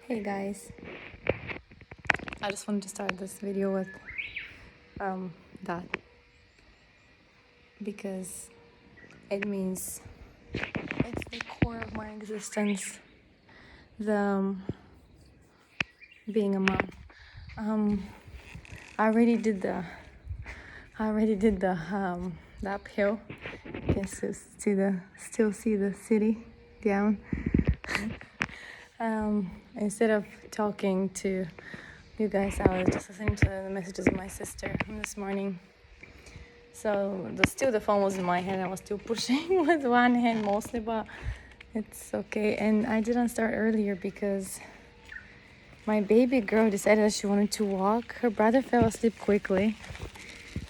Hey guys, I just wanted to start this video with that because it means it's the core of my existence, the being a mom. I already did the the uphill. You can still see the city down. Instead of talking to you guys, I was just listening to the messages of my sister from this morning. So still the phone was in my hand. I was still pushing with one hand mostly, but it's okay. And I didn't start earlier because my baby girl decided that she wanted to walk. Her brother fell asleep quickly,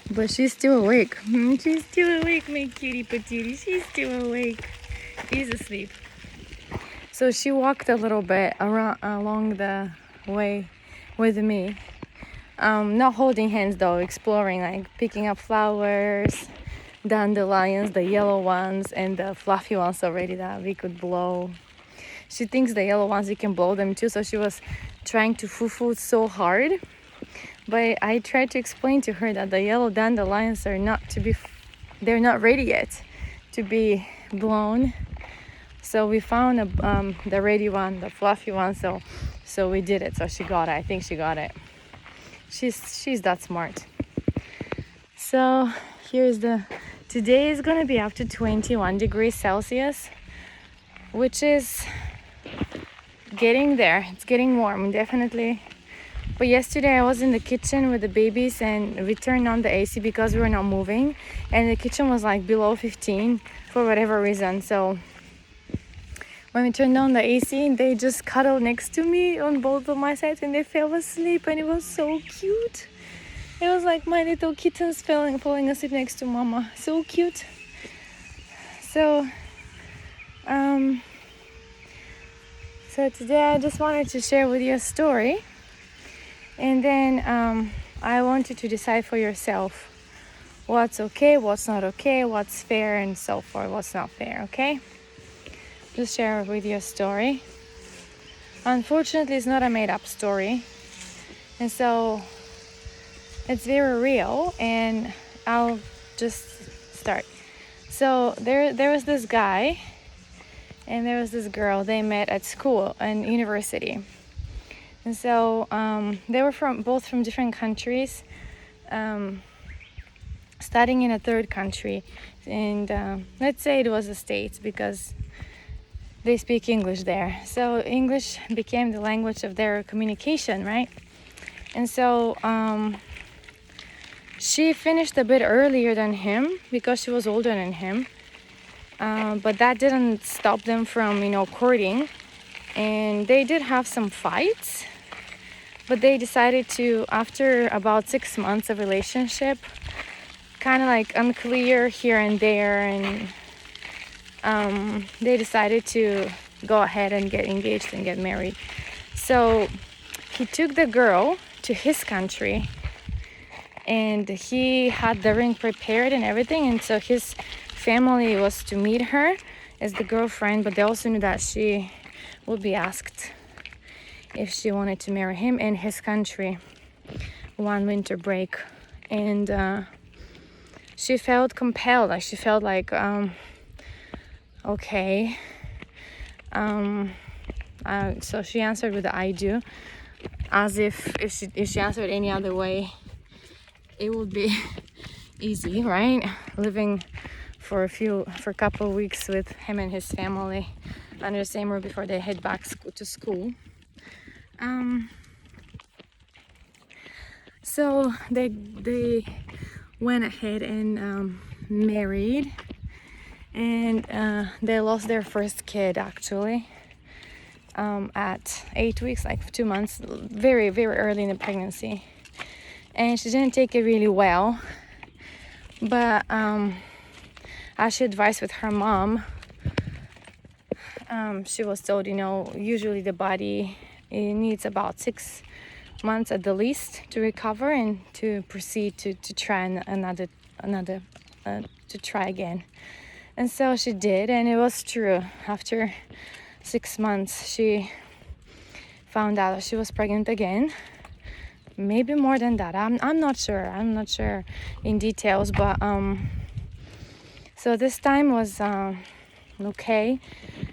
but she's still awake. She's still awake, my cutie patootie. She's still awake. He's asleep. So she walked a little bit along the way with me. Not holding hands though, exploring, like picking up flowers, dandelions, the yellow ones, and the fluffy ones already that we could blow. She thinks the yellow ones, you can blow them too, so she was trying to foo-foo so hard. But I tried to explain to her that the yellow dandelions are they're not ready yet to be blown. So we found the ready one, the fluffy one, so we did it. So she got it. I think she got it. She's that smart. So today is gonna be up to 21 degrees Celsius, which is getting there. It's getting warm, definitely. But yesterday I was in the kitchen with the babies and we turned on the AC because we were not moving, and the kitchen was like below 15 for whatever reason. So when we turned on the AC, they just cuddled next to me on both of my sides and they fell asleep, and it was so cute. It was like my little kittens falling asleep next to Mama. So cute. So today I just wanted to share with you a story, and then I want you to decide for yourself what's okay, what's not okay, what's fair, and so forth, what's not fair, okay? Just share with you a story. Unfortunately, it's not a made-up story, and so it's very real, and I'll just start. So there was this guy and there was this girl. They met at school and university, and so they were both from different countries, studying in a third country, and let's say it was the States because they speak English there. So English became the language of their communication, right? And so she finished a bit earlier than him because she was older than him. But that didn't stop them from, courting. And they did have some fights. But they decided to, after about 6 months of relationship, kind of like unclear here and there, and they decided to go ahead and get engaged and get married. So he took the girl to his country, and he had the ring prepared and everything, and so his family was to meet her as the girlfriend, but they also knew that she would be asked if she wanted to marry him in his country one winter break. And she felt compelled, like she felt like okay. So she answered with the I do, as if she answered any other way it would be easy, right? Living for a couple of weeks with him and his family under the same roof before they head back to school. So they went ahead and married, and they lost their first kid actually at 8 weeks, like 2 months, very, very early in the pregnancy. And she didn't take it really well, but as she advised with her mom, she was told, usually the body, it needs about 6 months at the least to recover and to proceed to try another to try again. And so she did, and it was true. After 6 months, she found out that she was pregnant again. Maybe more than that. I'm not sure. I'm not sure in details, but so this time was okay,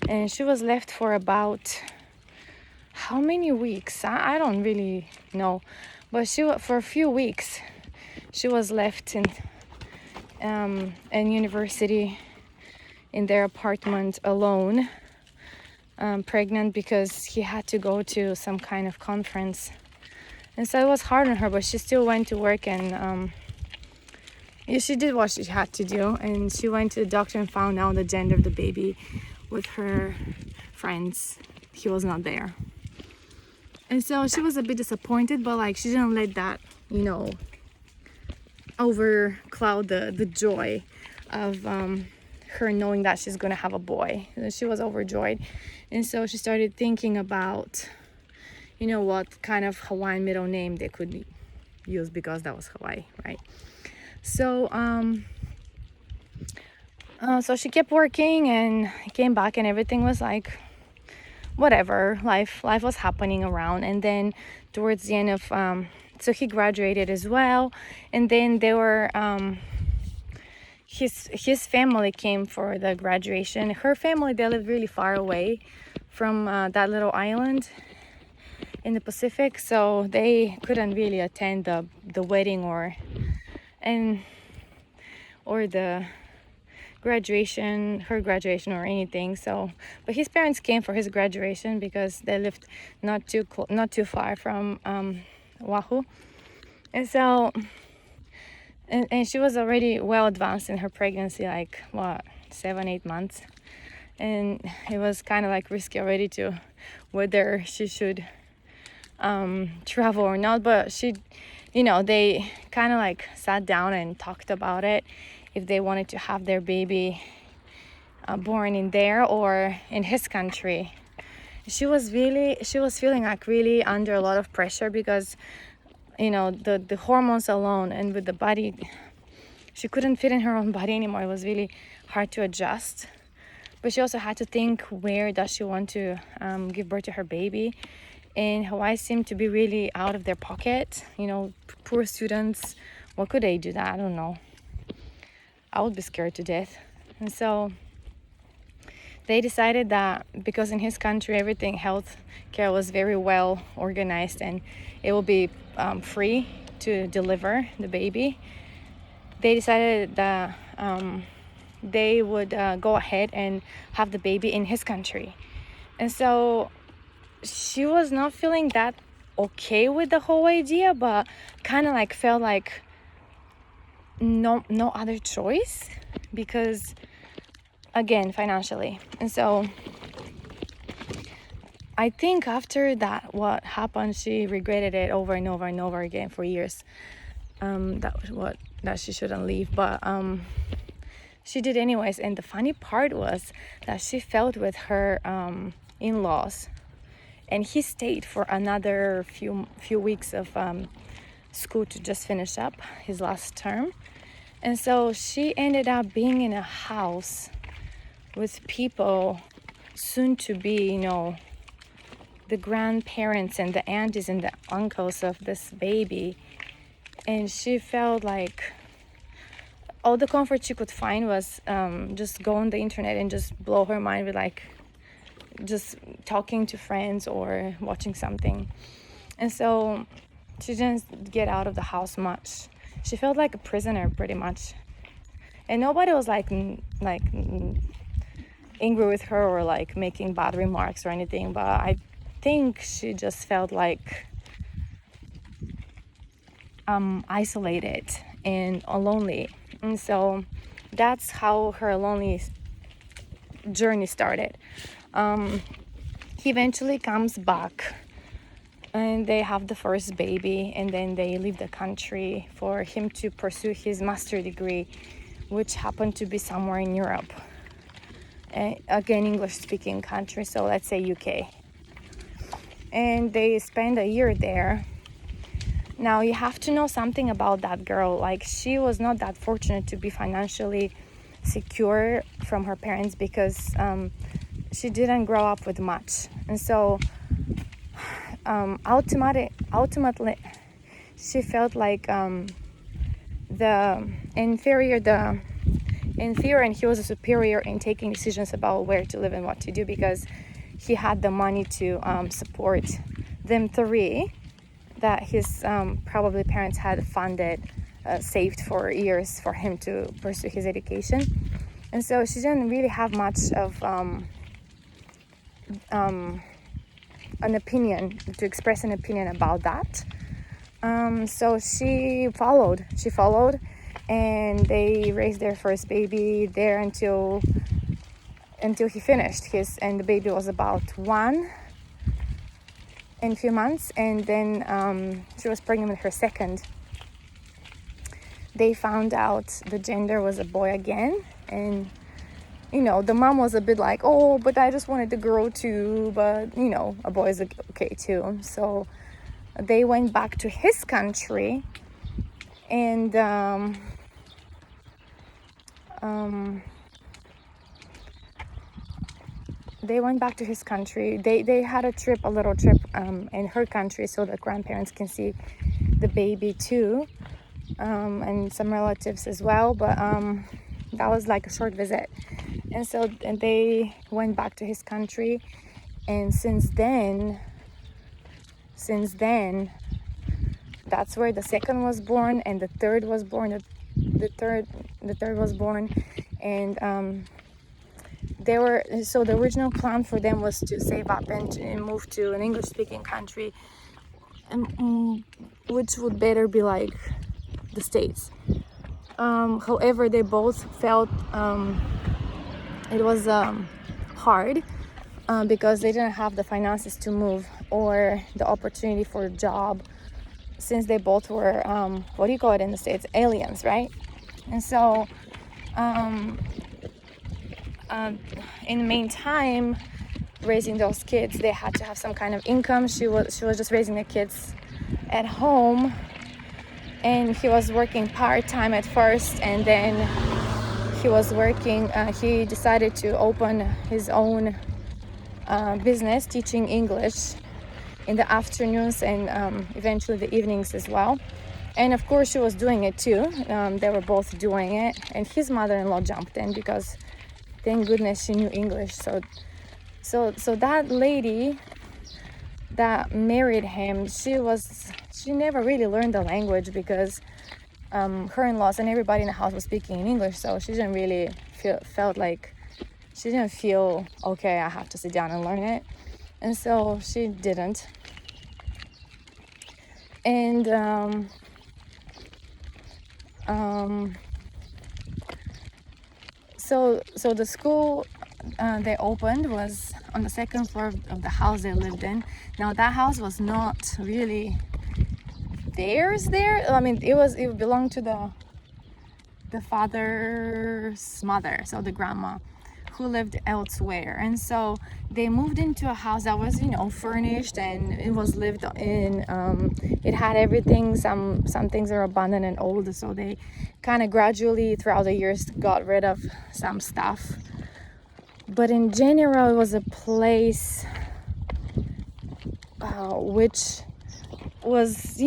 and she was left for about how many weeks? I don't really know, but for a few weeks she was left in university in their apartment alone, pregnant, because he had to go to some kind of conference. And so it was hard on her, but she still went to work, and she did what she had to do. And she went to the doctor and found out the gender of the baby with her friends. He was not there. And so she was a bit disappointed, but like she didn't let that, overcloud the joy of her knowing that she's gonna have a boy. And she was overjoyed. And so she started thinking about what kind of Hawaiian middle name they could use, because that was Hawaii, right? So so she kept working and came back, and everything was like whatever. Life was happening around. And then towards the end of so he graduated as well, and then they were his family came for the graduation. Her family, they lived really far away from that little island in the Pacific, so they couldn't really attend the wedding or the her graduation or anything. So, but his parents came for his graduation because they lived not too far from Oahu. And so and she was already well advanced in her pregnancy, like 7-8 months, and it was kind of like risky already to whether she should travel or not. But they kind of like sat down and talked about it, if they wanted to have their baby born in there or in his country. She was feeling like really under a lot of pressure, because the hormones alone, and with the body, she couldn't fit in her own body anymore. It was really hard to adjust. But she also had to think, where does she want to give birth to her baby? And Hawaii seemed to be really out of their pocket. Poor students, what could they do that? I don't know. I would be scared to death. And so they decided that because in his country everything, health care was very well organized, and it will be free to deliver the baby, they decided that they would go ahead and have the baby in his country. And so she was not feeling that okay with the whole idea, but kind of like felt like no other choice, because again, financially. And so I think after that, what happened, she regretted it over and over and over again for years. That she shouldn't leave, but she did anyways. And the funny part was that she felt with her in-laws, and he stayed for another few weeks of school to just finish up his last term. And so she ended up being in a house with people soon to be, the grandparents and the aunties and the uncles of this baby. And she felt like all the comfort she could find was just go on the internet and just blow her mind with like just talking to friends or watching something. And so she didn't get out of the house much. She felt like a prisoner pretty much. And nobody was like angry with her or like making bad remarks or anything, but I think she just felt like isolated and lonely. And so that's how her lonely journey started. He eventually comes back and they have the first baby, and then they leave the country for him to pursue his master's degree, which happened to be somewhere in Europe. Again, English-speaking country, so let's say UK. And they spend a year there. Now, you have to know something about that girl. Like, she was not that fortunate to be financially secure from her parents, because she didn't grow up with much. And so ultimately she felt like the inferior and he was a superior in taking decisions about where to live and what to do, because he had the money to support them three that his probably parents had funded, saved for years for him to pursue his education. And so she didn't really have much of an opinion, to express an opinion about that. So she followed, and they raised their first baby there until he finished his, and the baby was about 1 in a few months, and then she was pregnant with her second. They found out the gender was a boy again, and the mom was a bit like, oh, but I just wanted the girl too, but a boy is okay too. So they went back to his country, and they went back to his country. They had a little trip in her country, so the grandparents can see the baby too, and some relatives as well. But that was like a short visit, and they went back to his country, and since then, that's where the second was born, and the third was born. The third was born, and the original plan for them was to save up and move to an English-speaking country, and which would better be like the States. However, they both felt it was hard because they didn't have the finances to move or the opportunity for a job, since they both were what do you call it in the States, aliens, right? And so in the meantime, raising those kids, they had to have some kind of income. She was just raising the kids at home, and he was working part-time at first, and then he decided to open his own business, teaching English in the afternoons and eventually the evenings as well. And of course she was doing it too. They were both doing it, and his mother-in-law jumped in because thank goodness she knew English. So that lady that married him, she never really learned the language because her in-laws and everybody in the house was speaking in English, so she didn't really feel okay, I have to sit down and learn it. And so she didn't. And so the school they opened was on the second floor of the house they lived in. Now that house was not really theirs there. I mean, it belonged to the father's mother, so the grandma, who lived elsewhere. And so they moved into a house that was furnished, and it was lived in. It had everything. Some things are abandoned and old, so they kind of gradually throughout the years got rid of some stuff. But in general, it was a place which was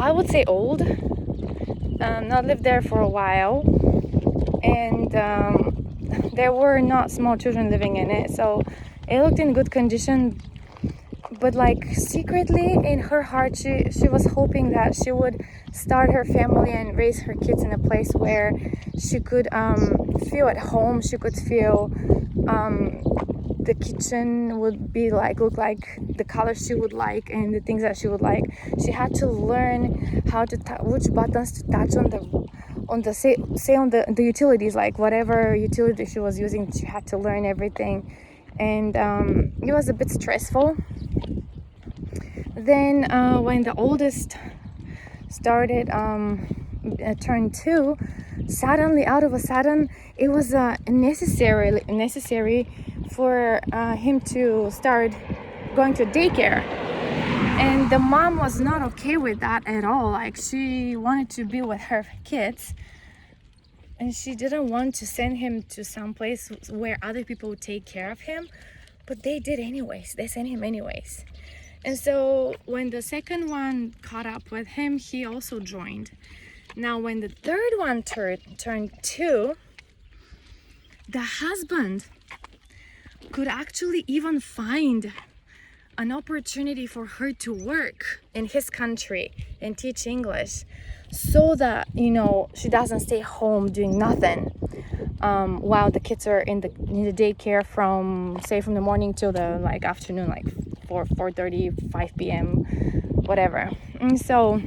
I would say old. Not lived there for a while, and there were not small children living in it, so it looked in good condition. But like secretly in her heart, she was hoping that she would start her family and raise her kids in a place where she could feel at home. She could feel the kitchen would be look like the colors she would like and the things that she would like. She had to learn how to which buttons to touch on the utilities, like whatever utility she was using. She had to learn everything, and it was a bit stressful. Then when the oldest started turned 2, suddenly out of a sudden it was necessary for him to start going to daycare, and the mom was not okay with that at all. Like, she wanted to be with her kids, and she didn't want to send him to some place where other people would take care of him. But they did anyways. They sent him anyways. And so when the second one caught up with him, he also joined. Now when the third one turned 2, the husband could actually even find an opportunity for her to work in his country and teach English, so that, you know, she doesn't stay home doing nothing while the kids are in the daycare from the morning till the like afternoon, like 4:30, 5 p.m, whatever. And so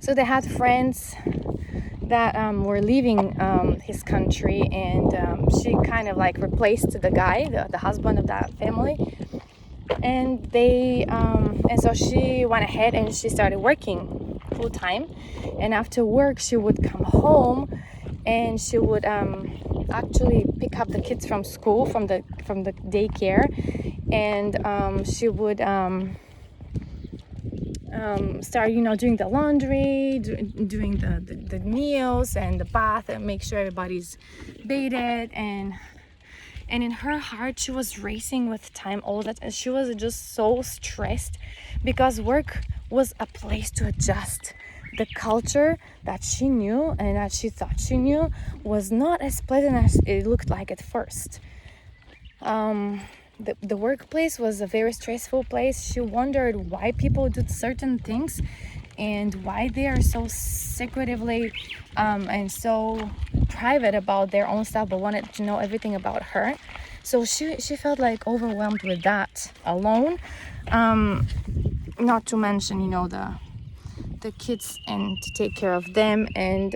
they had friends that were leaving his country, and she kind of like replaced the guy, the husband of that family. And they and so she went ahead and she started working full time. And after work, she would come home and she would actually pick up the kids from school, from the daycare, and she would start, you know, doing the laundry, doing the meals and the bath, and make sure everybody's bathed. And in her heart, she was racing with time, all that, and she was just so stressed because work was a place to adjust. The culture that she knew and that she thought she knew was not as pleasant as it looked like at first. The workplace was a very stressful place. She wondered why people do certain things and why they are so secretively and so private about their own stuff, but wanted to know everything about her. So she felt like overwhelmed with that alone. Not to mention, you know, the kids and to take care of them and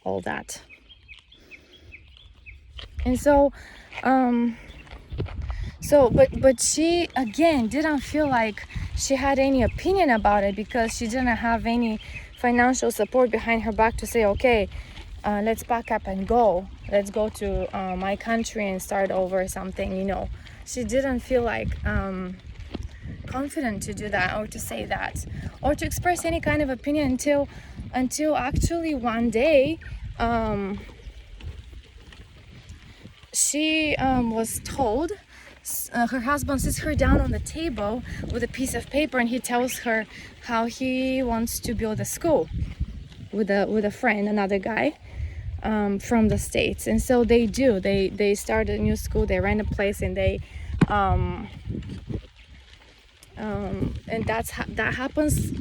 all that. And so but she again didn't feel like she had any opinion about it, because she didn't have any financial support behind her back to say, okay, let's pack up and go. Let's go to my country and start over something, you know. She didn't feel like confident to do that, or to say that, or to express any kind of opinion until actually one day she was told. Her husband sits her down on the table with a piece of paper, and he tells her how he wants to build a school with a friend, another guy from the States. And so they do. They start a new school. They rent a place, and they and that happens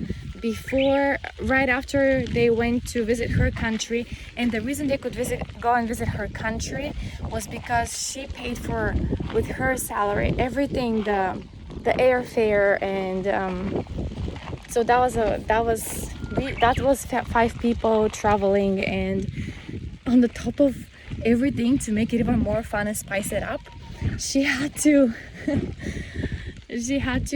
right after they went to visit her country. And the reason they could go and visit her country was because she paid for, with her salary, everything, the airfare, and so that was 5 people traveling. And on the top of everything, to make it even more fun and spice it up, she had to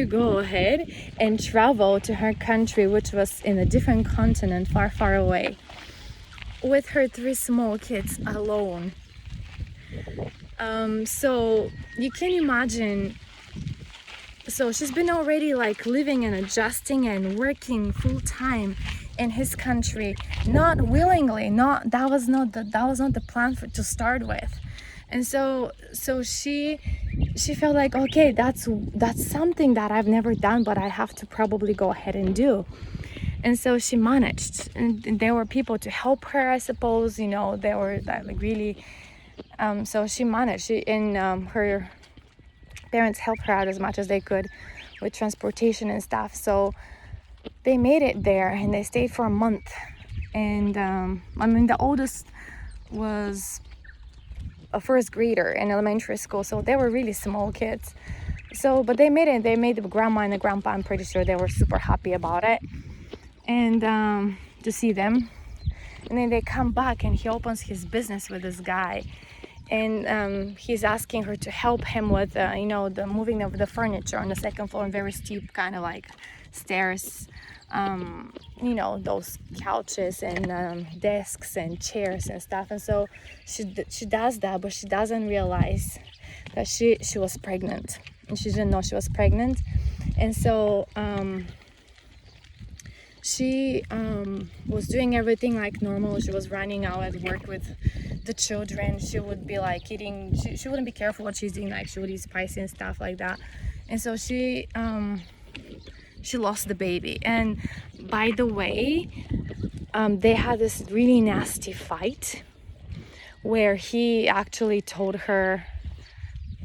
go ahead and travel to her country, which was in a different continent, far, far away, with her 3 small kids alone. So you can imagine. So she's been already like living and adjusting and working full time in his country, not willingly. That was not the plan to start with. And so she felt like, okay, that's something that I've never done, but I have to probably go ahead and do. And so she managed, and there were people to help her, I suppose, you know. They were like really so she managed. Her parents helped her out as much as they could with transportation and stuff. So they made it there, and they stayed for a month. And I mean, the oldest was a first grader in elementary school, so they were really small kids. So, but they made it. They made the grandma and the grandpa, I'm pretty sure they were super happy about it, and to see them. And then they come back, and he opens his business with this guy, and he's asking her to help him with the moving of the furniture on the second floor, and very steep kind of like stairs, those couches and desks and chairs and stuff. And so she does that, but she doesn't realize that she was pregnant, and she didn't know she was pregnant. And so she was doing everything like normal. She was running out at work with the children. She would be like eating, she wouldn't be careful what she's eating, like she would eat spicy and stuff like that. And so she lost the baby. And by the way, they had this really nasty fight where he actually told her,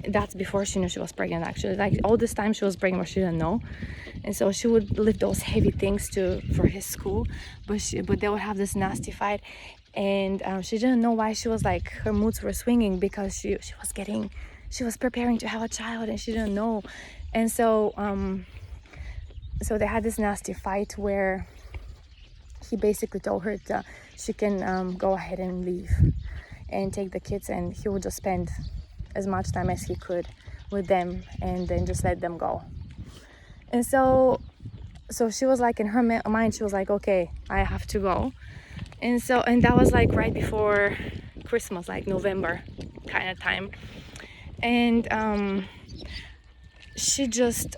that's before she knew she was pregnant, actually, like all this time she was pregnant but she didn't know. And so she would lift those heavy things for his school, but they would have this nasty fight. And she didn't know why she was like, her moods were swinging, because she was preparing to have a child and she didn't know. And so so they had this nasty fight where he basically told her that she can go ahead and leave and take the kids, and he would just spend as much time as he could with them and then just let them go. And so she was like, in her mind, she was like, okay, I have to go. And that was like right before Christmas, like November kind of time. And she just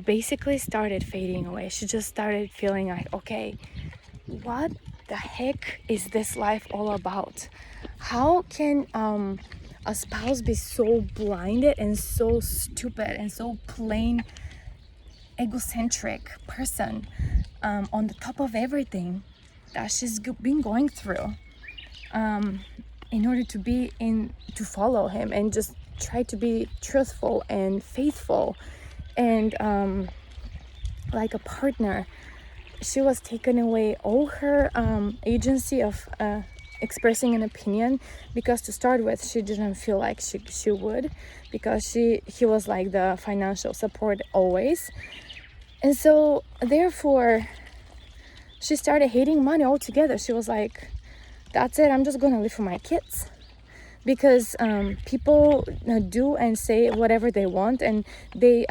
basically started fading away. She just started feeling like, okay, what the heck is this life all about? How can a spouse be so blinded and so stupid and so plain egocentric person on the top of everything that she's been going through in order to follow him and just try to be truthful and faithful and like a partner. She was taken away all her agency of expressing an opinion, because to start with she didn't feel like she would, because he was like the financial support always. And so therefore she started hating money altogether. She was like, that's it, I'm just gonna live for my kids, because people do and say whatever they want, and they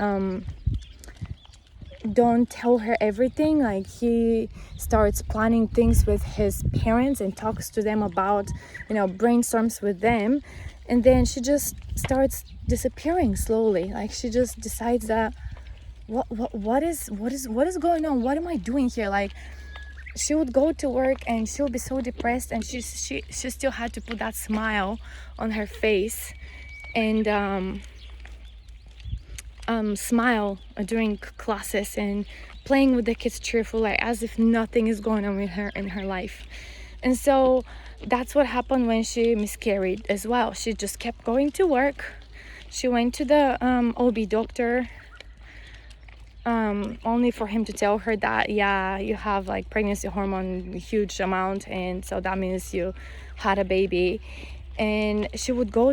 don't tell her everything. Like, he starts planning things with his parents and talks to them about, brainstorms with them, and then she just starts disappearing slowly. Like, she just decides that what is going on? What am I doing here? Like, she would go to work and she would be so depressed, and she still had to put that smile on her face and smile during classes and playing with the kids cheerful, like as if nothing is going on with her in her life. And so that's what happened when she miscarried as well. She just kept going to work. She went to the OB doctor, only for him to tell her that, yeah, you have like pregnancy hormone, huge amount, and so that means you had a baby. And she would go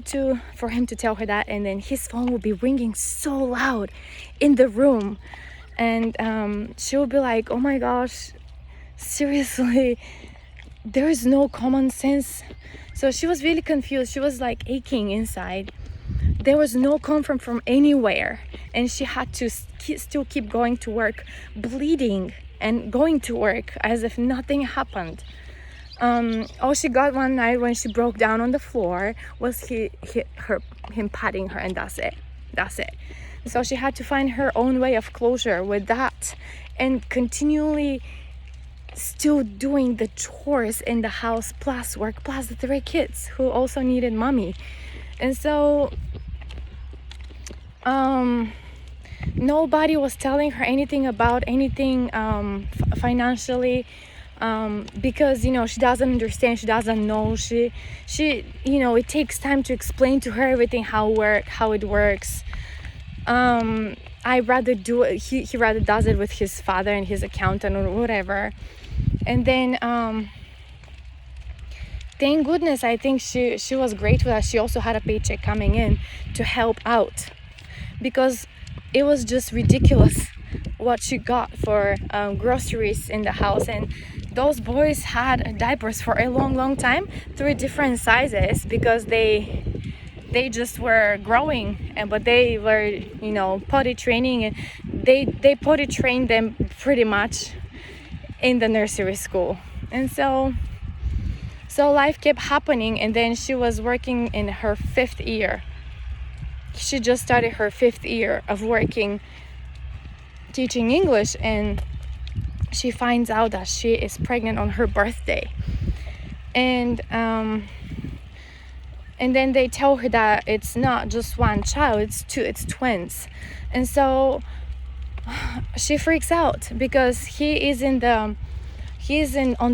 for him to tell her that, and then his phone would be ringing so loud in the room, and she would be like, oh my gosh, seriously, there is no common sense. So she was really confused. She was like aching inside. There was no comfort from anywhere, and she had to still keep going to work, bleeding and going to work as if nothing happened. All she got one night when she broke down on the floor was him patting her, and that's it. So she had to find her own way of closure with that, and continually still doing the chores in the house, plus work, plus the 3 kids who also needed mommy. And so nobody was telling her anything about anything financially, because she doesn't understand, she doesn't know, she it takes time to explain to her everything, how it works. I rather do it, he rather does it with his father and his accountant or whatever. And then thank goodness, I think she was grateful that she also had a paycheck coming in to help out, because it was just ridiculous what she got for groceries in the house. And those boys had diapers for a long time, 3 different sizes, because they just were growing, but they were potty training, and they potty trained them pretty much in the nursery school. And so life kept happening. And then she was working in her 5th year. She just started her 5th year of working, teaching English, and she finds out that she is pregnant on her birthday. And then they tell her that it's not just one child, it's twins. And so she freaks out because he's on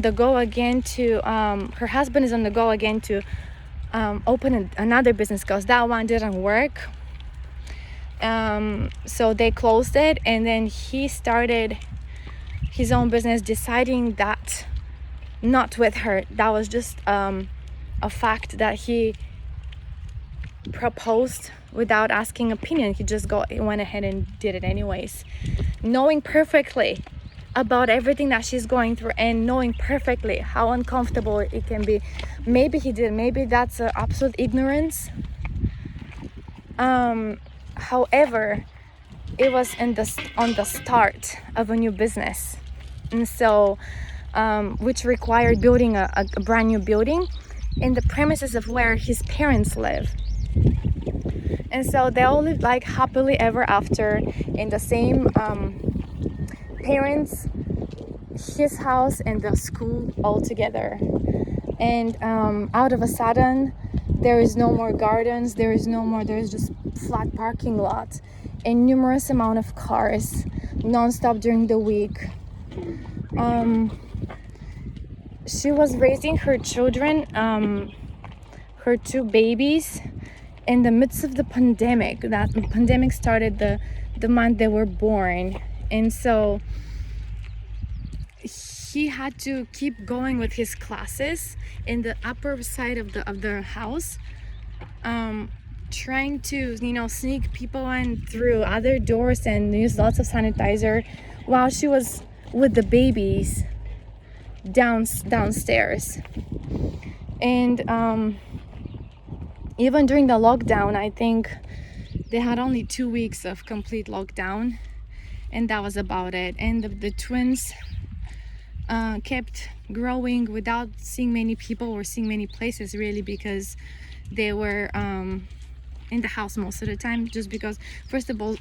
the go again to her husband is on the go again to open another business because that one didn't work. So they closed it, and then he started his own business, deciding that not with her. That was just a fact that he proposed without asking opinion. He just went ahead and did it anyways, knowing perfectly about everything that she's going through and knowing perfectly how uncomfortable it can be. Maybe he did, maybe that's absolute ignorance. However, it was on the start of a new business, and so which required building a brand new building in the premises of where his parents live. And so they all lived like happily ever after in the same parents, his house, and the school all together. And out of a sudden, there is no more gardens, there's just flat parking lot and numerous amount of cars non-stop during the week. She was raising her children, her two babies, in the midst of the pandemic. That pandemic started the month they were born, and so he had to keep going with his classes in the upper side of the house, trying to sneak people in through other doors and use lots of sanitizer while she was with the babies downstairs. And even during the lockdown, I think they had only 2 weeks of complete lockdown, and that was about it. And the twins kept growing without seeing many people or seeing many places, really, because they were in the house most of the time, just because first of all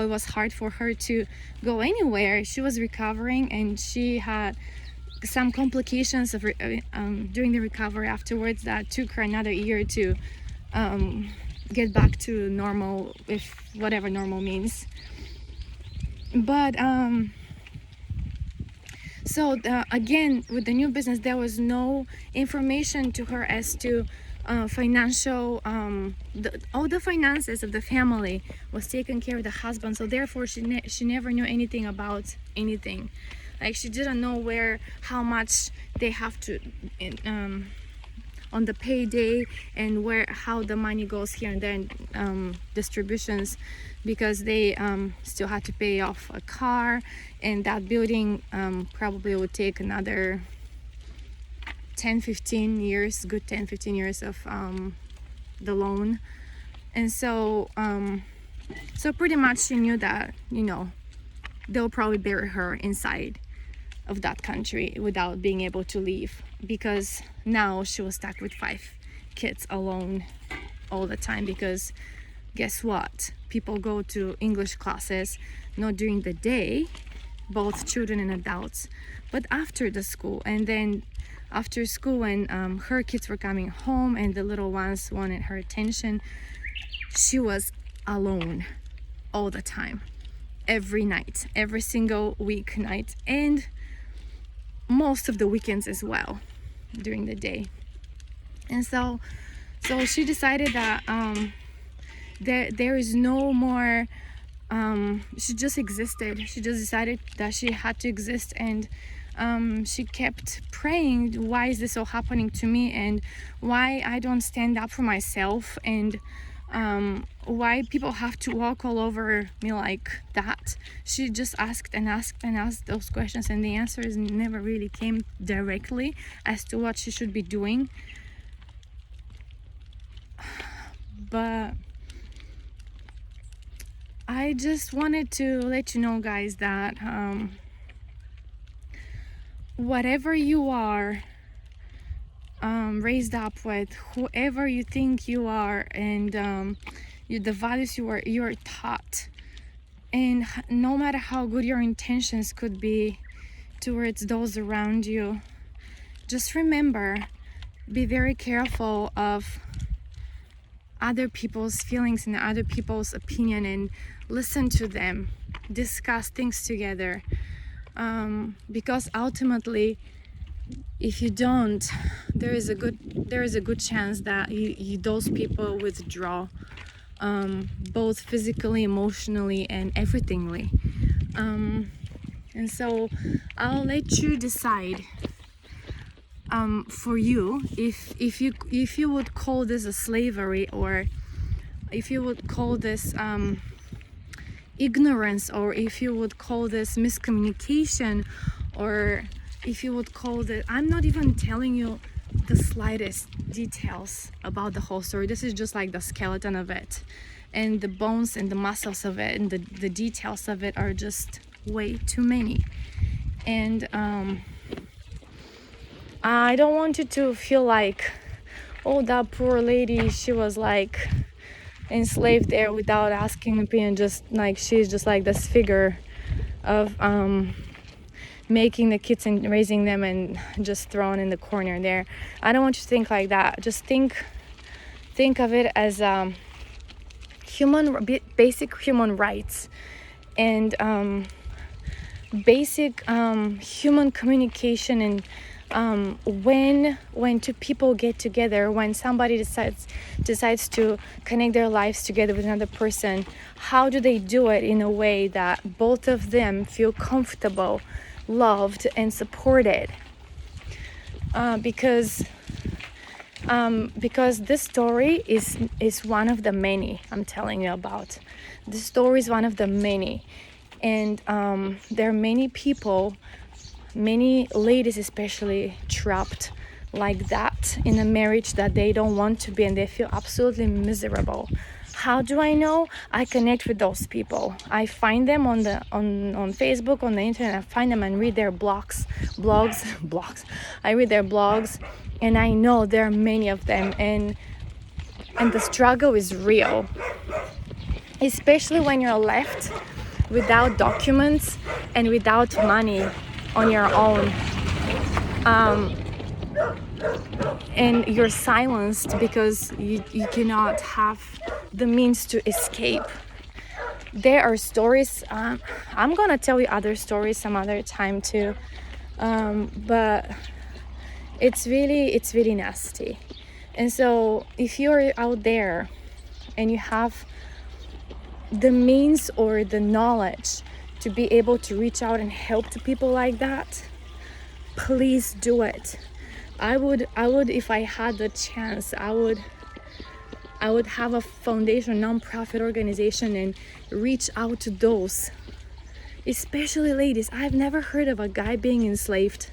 it was hard for her to go anywhere. She was recovering, and she had some complications of during the recovery afterwards that took her another year to get back to normal, if whatever normal means. But so again, with the new business, there was no information to her as to financial, all the finances of the family was taken care of the husband. So therefore, she never knew anything about anything. Like, she didn't know how much they have to on the payday, and how the money goes here and there in distributions, because they still had to pay off a car, and that building probably would take another 10-15 years, good 10-15 years of the loan. And so pretty much she knew that they'll probably bury her inside of that country without being able to leave, because now she was stuck with 5 kids alone all the time. Because guess what, people go to English classes not during the day, both children and adults, but after the school. And then after school, when her kids were coming home and the little ones wanted her attention, she was alone all the time, every night, every single weeknight, and most of the weekends as well during the day. And so she decided that there is no more, she just existed. She just decided that she had to exist, and she kept praying, why is this all happening to me, and why I don't stand up for myself, and why people have to walk all over me like that. She just asked and asked and asked those questions, and the answers never really came directly as to what she should be doing. But I just wanted to let you know, guys, that whatever you are raised up with, whoever you think you are, and the values you are taught, and no matter how good your intentions could be, towards those around you, just remember, be very careful of other people's feelings and other people's opinion, and listen to them, discuss things together, because ultimately, if you don't, there is a good chance that those people withdraw, both physically, emotionally, and everythingly. And so I'll let you decide, for you, if you would call this a slavery, or if you would call this ignorance, or if you would call this miscommunication, or if you would call that, I'm not even telling you the slightest details about the whole story. This is just like the skeleton of it, and the bones and the muscles of it, and the details of it are just way too many. And I don't want you to feel like, oh, that poor lady, she was like enslaved there without asking opinion, just like she's just like this figure of making the kids and raising them and just thrown in the corner there. I don't want you to think like that. Just think of it as basic human rights, and basic human communication. And when two people get together, when somebody decides to connect their lives together with another person, how do they do it in a way that both of them feel comfortable, loved, and supported? Because this story is one of the many I'm telling you about. This story is one of the many, and there are many people, many ladies especially, trapped like that in a marriage that they don't want to be, and they feel absolutely miserable. How do I know? I connect with those people. I find them on Facebook, on the internet. I find them and read their blogs. I read their blogs, and I know there are many of them, and the struggle is real, especially when you're left without documents and without money on your own, and you're silenced because you cannot have the means to escape. There are stories, I'm gonna tell you other stories some other time too, but it's really nasty. And so if you're out there and you have the means or the knowledge to be able to reach out and help to people like that, please do it. I would, if I had the chance, I would have a foundation, non-profit organization, and reach out to those, especially ladies. I've never heard of a guy being enslaved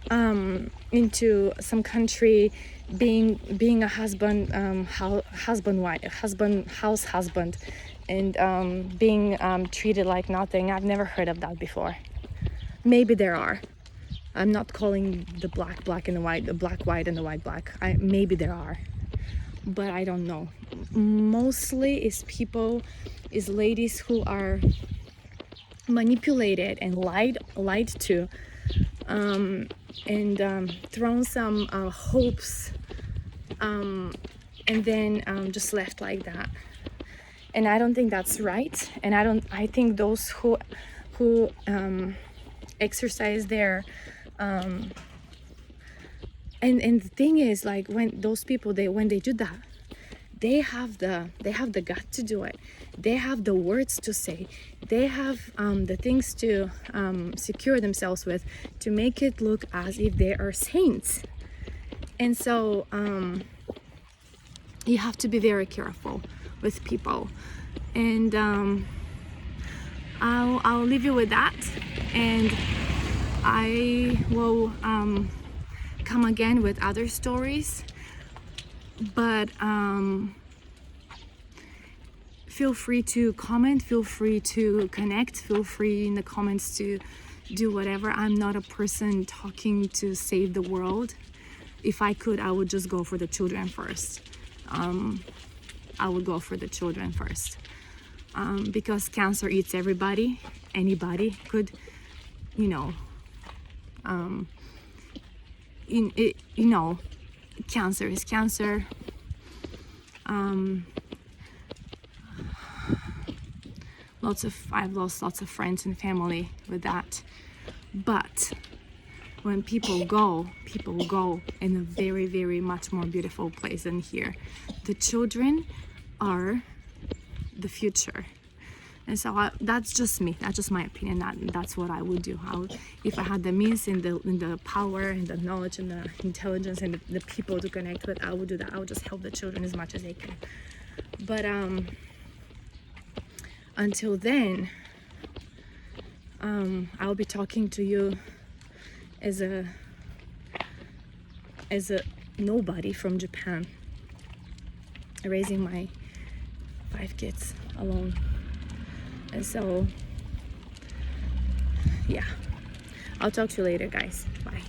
into some country, being a husband, house husband, and being treated like nothing. I've never heard of that before. Maybe there are. I'm not calling the black and the white, the black white and the white black. Maybe there are, but I don't know. Mostly is ladies who are manipulated and lied to, and thrown some hopes, and then just left like that. And I don't think that's right. And I think those who exercise their and the thing is, like, when those people, when they do that, they have the gut to do it. They have the words to say. They have the things to secure themselves with, to make it look as if they are saints. And so you have to be very careful with people. And I'll leave you with that, and I will come again with other stories. But feel free to comment, feel free to connect, feel free in the comments to do whatever. I'm not a person talking to save the world. If I could, I would just go for the children first. I would go for the children first, because cancer eats everybody. Anybody could, Cancer is cancer. I've lost lots of friends and family with that. But when people go in a very, very much more beautiful place than here. The children are the future. And so that's just me. That's just my opinion. That's what I would do. If I had the means and the power and the knowledge and the intelligence and the people to connect with, I would do that. I would just help the children as much as I can. But until then, I'll be talking to you as a nobody from Japan, raising my 5 kids alone. And so, yeah, I'll talk to you later, guys. Bye.